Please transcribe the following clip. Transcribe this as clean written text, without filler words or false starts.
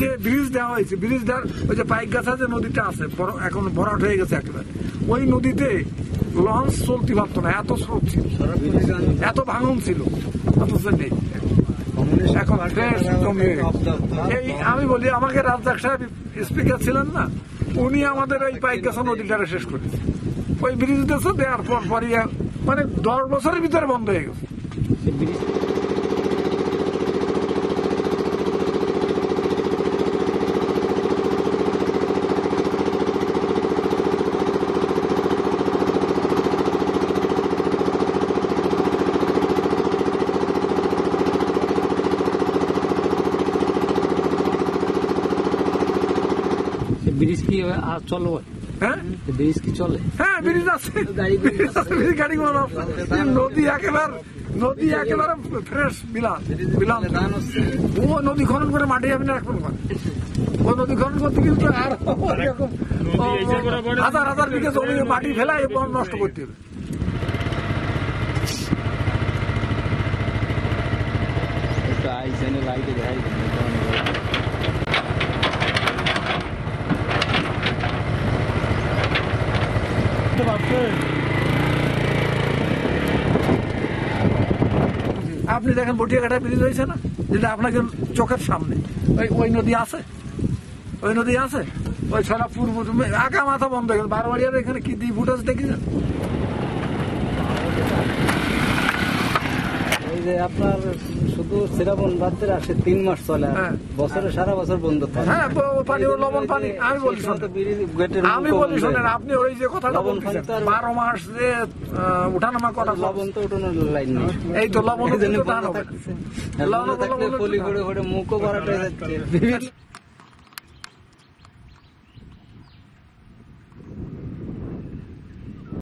যে ব্রিজ দেওয়া হয়েছে, ব্রিজ দেওয়ার ওই যে পাইকগাছা যে নদীটা আছে এখন ভরাট হয়ে গেছে একেবারে, ওই নদীতে লঞ্চ চলতে পারতো না, এত স্রোত ছিল, এত ভাঙন ছিল, অথচ নেই এখন। এই আমি বলি, আমাকে রাজ্জাক সাহেব স্পিকার ছিলেন না, উনি আমাদের এই পাইকগাছা নদীটারে শেষ করেছে। ওই ব্রিজ দেশে দেওয়ার পর পরই মানে 10 বছরের ভিতরে বন্ধ হয়ে গেছে। ব্রিজ কি চলো? হ্যাঁ ব্রিজ কি চলে? হ্যাঁ ব্রিজ আছে, গাড়ি ঘোড়া, নদী একেবারে ফ্রেশ বিলান। ও নদী খনন করে মাটি আপনি রাখবেন, ও নদী খনন করতে কিন্তু আর হাজার হাজার বিঘা জমি মাটি ফেলায় নষ্ট করতে হবে। আপনি দেখেন বটিয়াঘাটা ব্রিজ হয়েছে না, যেটা আপনাকে চোখের সামনে, ওই নদী আছে, ওই নদী আছে, ওই ছড়া পূর্ব আগা মাথা বন্ধ হয়ে গেল। বারোয়ারিয়ার এখানে কি দিয়ে ফুটেজ দেখেছেন? এই যে আপনার শুধু শ্রাবণ ভাদ্রে আসে 3 মাস চলে, বছরে সারা বছর বন্ধ থাকে। হ্যাঁ পানি, লবণ পানি। আমি বলি শোনেন, আপনি ওই যে কথা লবণ 12 মাস যে উঠানামা করা, লবণ তো উঠানোর লাইন নেই। এই তো লবণ লবণ থাকলে পলি ঘুরে ঘুরে মুখও বাড়াতে যাচ্ছে।